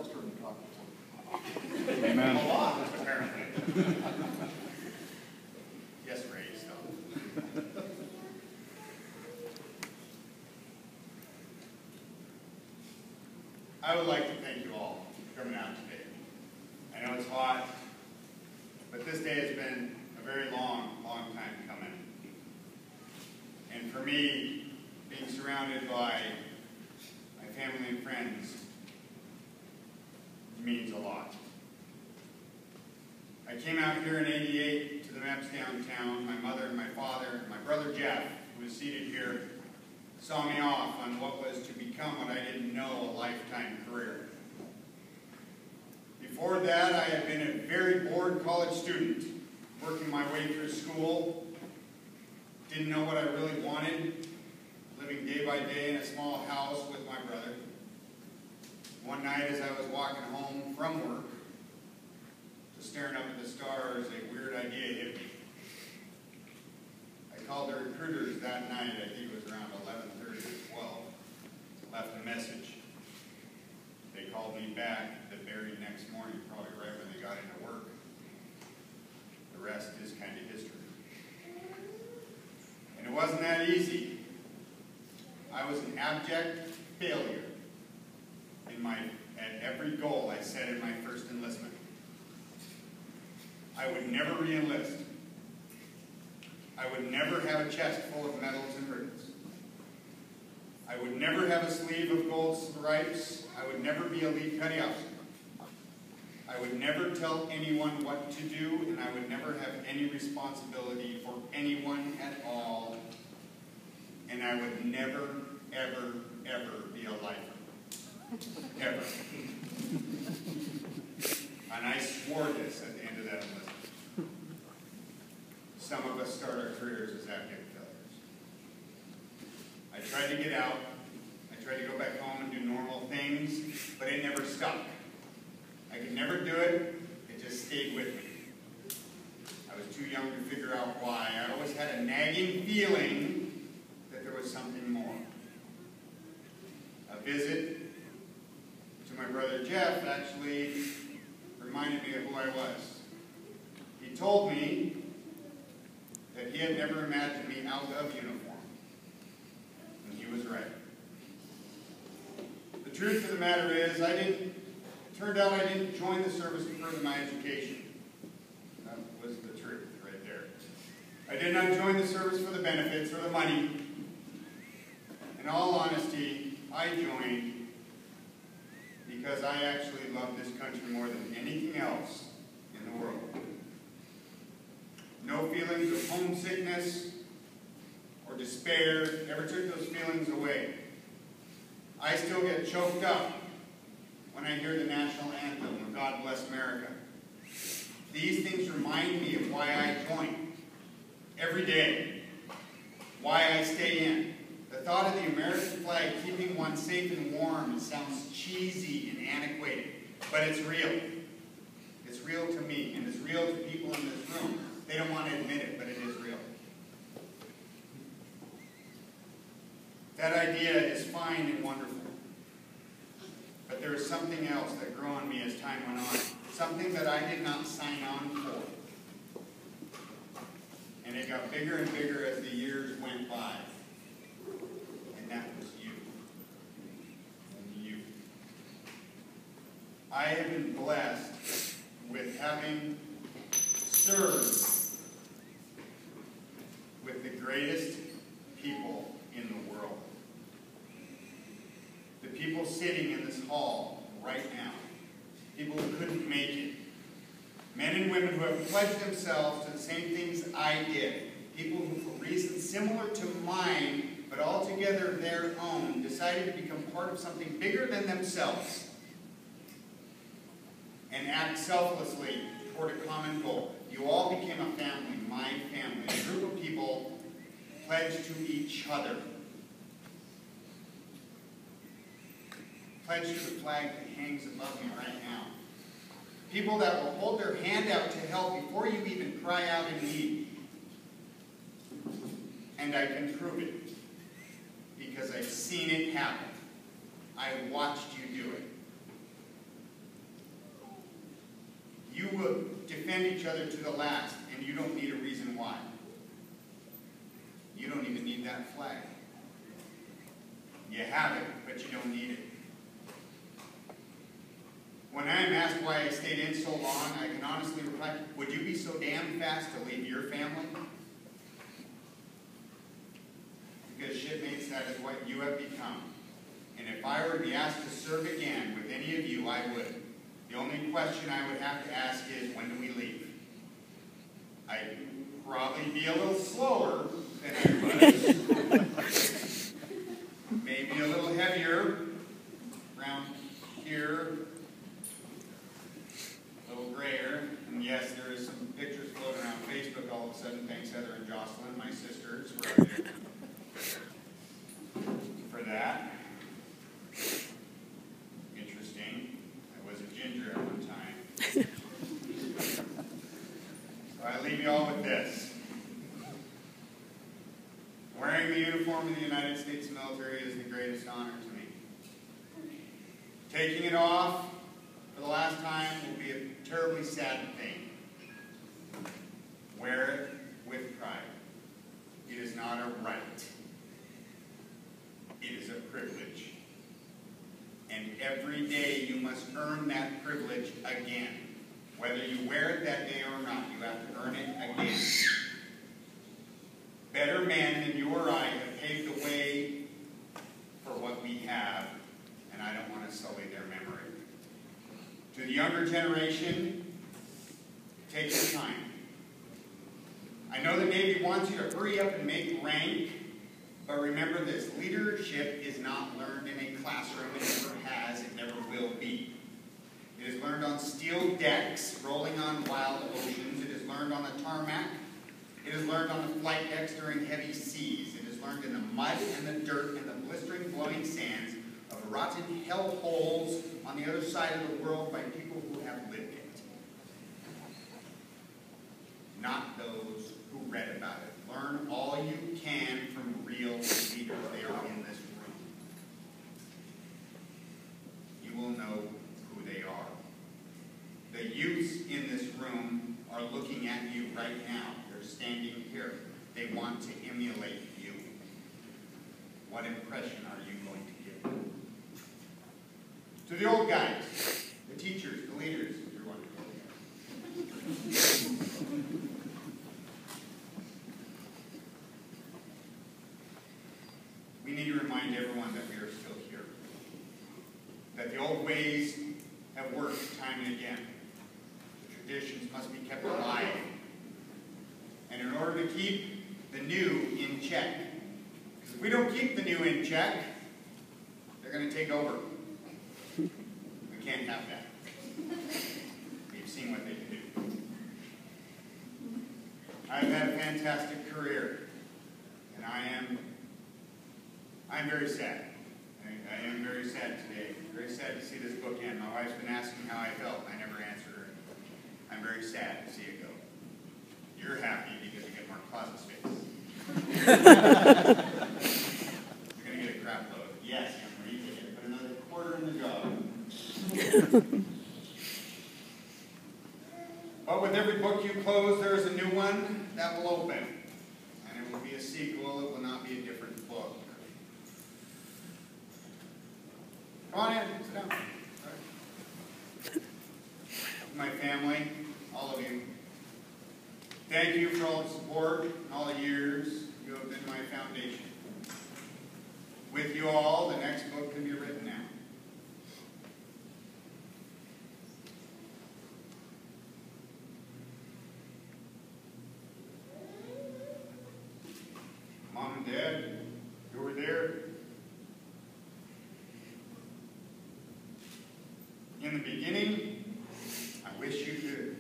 Paul's turn to talk before. Amen. A lot, apparently. Yes, Ray, so. I would like to thank you all for coming out today. I know it's hot, but this day has been a very long time coming. And for me, being surrounded by my family and friends means a lot. I came out here in '88 to the Maps downtown. My mother and my father and my brother Jeff, who is seated here, saw me off on what was to become what I didn't know a lifetime career. Before that, I had been a very bored college student, working my way through school, didn't know what I really wanted, living day by day in a small house with my brother. One night as I was walking home from work, just staring up at the stars, a weird idea hit me. I called the recruiters that night, I think it was around 11:30 or 12, left a message. They called me back the very next morning, probably right when they got into work. The rest is kind of history. And it wasn't that easy. I was an abject failure at every goal I set in my first enlistment. I would never re-enlist. I would never have a chest full of medals and ribbons. I would never have a sleeve of gold stripes. I would never be a lead petty officer. I would never tell anyone what to do, and I would never have any responsibility for anyone at all. And I would never, ever, ever be a lifer. Ever. And I swore this at the end of that enlistment. Some of us start our careers as abject failures. I tried to get out. I tried to go back home and do normal things, but it never stuck. I could never do it. It just stayed with me. I was too young to figure out why. I always had a nagging feeling that there was something more. A visit to my brother Jeff actually reminded me of who I was. He told me that he had never imagined me out of uniform. And he was right. The truth of the matter is, turned out I didn't join the service to further my education. That was the truth right there. I did not join the service for the benefits or the money. In all honesty, I joined because I actually love this country more than anything else in the world. No feelings of homesickness or despair ever took those feelings away. I still get choked up when I hear the national anthem of God Bless America. These things remind me of why I join every day, why I stay in. The thought of the American flag keeping one safe and warm sounds cheesy and antiquated, but it's real. It's real to me, and it's real to people in this room. They don't want to admit it, but it is real. That idea is fine and wonderful. But there is something else that grew on me as time went on. Something that I did not sign on for. And it got bigger and bigger as the years went by. And that was you. And you. I have been blessed with having served with the greatest people in the world. The people sitting in this hall right now. People who couldn't make it. Men and women who have pledged themselves to the same things I did. People who, for reasons similar to mine, but altogether their own, decided to become part of something bigger than themselves and act selflessly toward a common goal. You all became a family, my family, a group of people pledged to each other. Pledged to the flag that hangs above me right now. People that will hold their hand out to help before you even cry out in need. And I can prove it because I've seen it happen. I watched you do it. will defend each other to the last, and you don't need a reason why. You don't even need that flag. You have it, but you don't need it. When I am asked why I stayed in so long, I can honestly reply, would you be so damn fast to leave your family? Because shipmates, that is what you have become. And if I were to be asked to serve again with any of you, I would. The only question I would have to ask is, when do we leave? I'd probably be a little slower than I was. Maybe a little heavier around here. A little grayer. And yes, there is some pictures floating around Facebook all of a sudden. Thanks, Heather and Jocelyn, my sisters, for that. Interesting. I was a ginger at one time. So I leave you all with this. Wearing the uniform of the United States military is the greatest honor to me. Taking it off for the last time will be a terribly sad thing. Wear it with pride. It is not a right. It is a privilege. And every day you must earn that privilege again. Whether you wear it that day or not, you have to earn it again. Better men than you or I have paved the way for what we have, and I don't want to sully their memory. To the younger generation, take your time. I know the Navy wants you to hurry up and make rank, but remember this, leadership is not learned in a classroom. It never has, it never will be. It is learned on steel decks, rolling on wild oceans. It is learned on the tarmac. It is learned on the flight decks during heavy seas. It is learned in the mud and the dirt and the blistering blowing sands of rotten hell holes on the other side of the world by people who have lived it. Not those who read about it. Learn all you can from real leaders. They are in this room. You will know who they are. The youths in this room are looking at you right now. They're standing here. They want to emulate you. What impression are you going to give them? To the old guys, the teachers, the leaders, if you're one of them. We need to remind everyone that we are still here. That the old ways have worked time and again. The traditions must be kept alive. And in order to keep the new in check, because if we don't keep the new in check, they're going to take over. We can't have that. We've seen what they can do. I've had a fantastic career, and I'm very sad. I am very sad today. Very sad to see this book end. My wife's been asking how I felt, and I never answered her. I'm very sad to see it go. You're happy because you get more closet space. You're going to get a crap load. Yes, Henry, you're going to put another quarter in the job. But with every book you close, there's a new one that will open. And it will be a sequel. It will not be a different book. Come on in. Sit down. Right. My family, all of you, thank you for all the support and all the years you have been my foundation. With you all, the next book can be written now. Mom and Dad, you were there. In the beginning, I wish you could.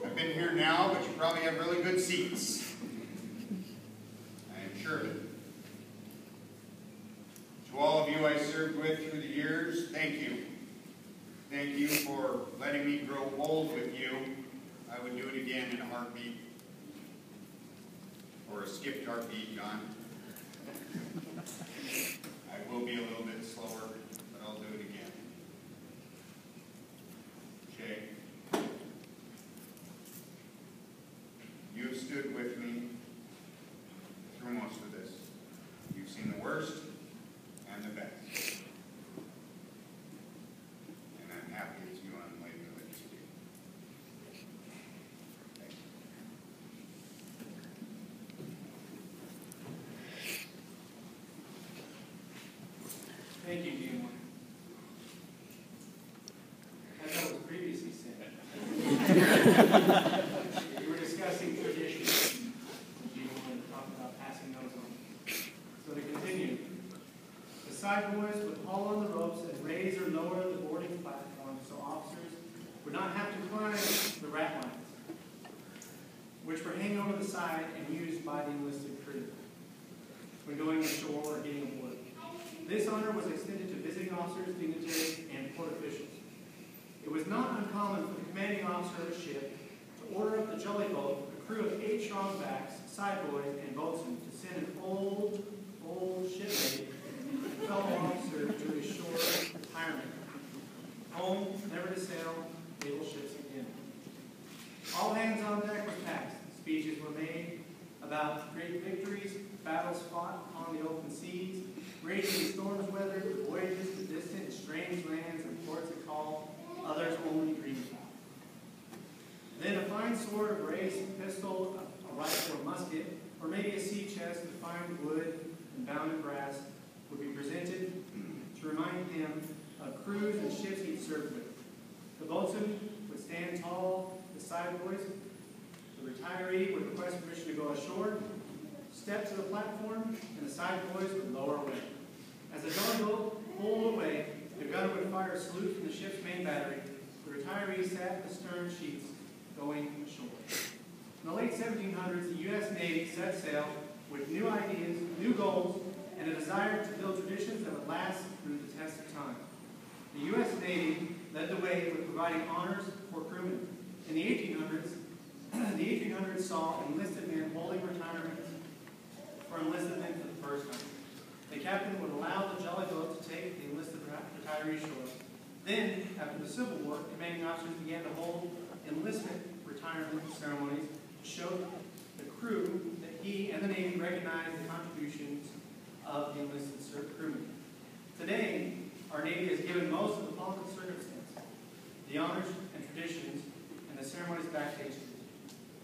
I've been here now, but you probably have really good seats. I am sure of it. To all of you I served with through the years, thank you. Thank you for letting me grow old with you. I would do it again in a heartbeat. Or a skipped heartbeat, John. I will be a little bit slower, but I'll do it again. stood with me through most of this. You've seen the worst and the best. And I'm happy as you on Lady Religious Day. Thank you, GM1. As I was previously said, we were discussing traditions. GM1 talked about passing those on. So to continue, the side boys would haul on the ropes and raise or lower the boarding platform so officers would not have to climb the rat lines, which were hanging over the side and used by the enlisted crew when going ashore or getting aboard. This honor was extended to visiting officers, dignitaries, and port officials. It was not uncommon for the commanding officer of a ship to order up the jolly boat, a crew of 8 strong backs, side boys, and boatsmen to send an old shipmate, fellow officer, to his shore retirement. Home, never to sail naval ships again. All hands on deck were passed. Speeches were made about great victories, battles fought on the open seas, raging storms weathered, voyages to distant and strange lands and ports that call others only dream about. Then a fine sword, a brace, a pistol, a rifle or musket, or maybe a sea chest of fine wood and bound in brass would be presented to remind him of crews and ships he'd served with. The boatswain would stand tall, the side boys. The retiree would request permission to go ashore, step to the platform, and the side boys would lower away. As the jolly boat pulled away, the gunner would fire a salute from the ship's main battery. The retiree sat at the stern sheets, going ashore. In the late 1700s, the U.S. Navy set sail with new ideas, new goals, and a desire to build traditions that would last through the test of time. The U.S. Navy led the way with providing honors for crewmen. In the 1800s saw enlisted men holding retirement for enlisted men for the first time. The captain would allow the jolly boat to take the enlisted retiree ashore. Then, after the Civil War, commanding officers began to hold enlistment retirement ceremonies to show the crew that he and the Navy recognized the contributions of the enlisted crewmen. Today, our Navy has given most of the pomp and circumstance, the honors and traditions, and the ceremonies backstage.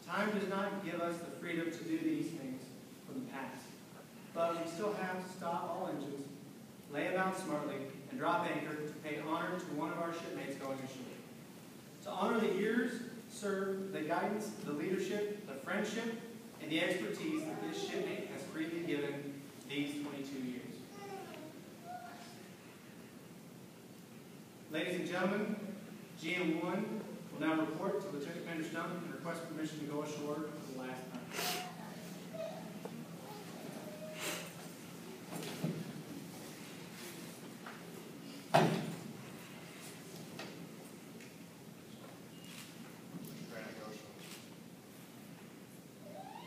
Time does not give us the freedom to do these things from the past. But we still have to stop all engines, lay about smartly, and drop anchor to pay honor to one of our shipmates going ashore. To honor the years served, the guidance, the leadership, the friendship, and the expertise that this shipmate has freely given these 22 years. Ladies and gentlemen, GM1 will now report to Lieutenant Commander Stump and request permission to go ashore for the last time.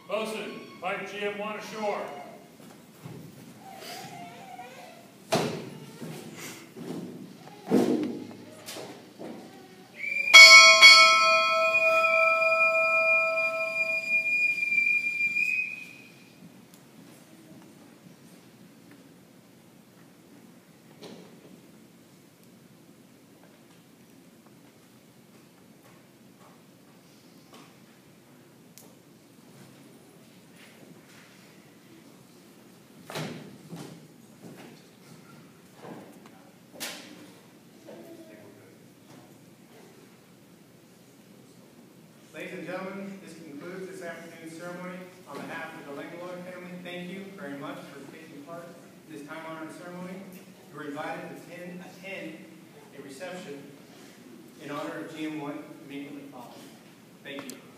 Bosun, pipe GM1 ashore. Ladies and gentlemen, this concludes this afternoon's ceremony. On behalf of the Langlois family, thank you very much for taking part in this time-honored ceremony. You were invited to attend a reception in honor of GM1 immediately following. Thank you.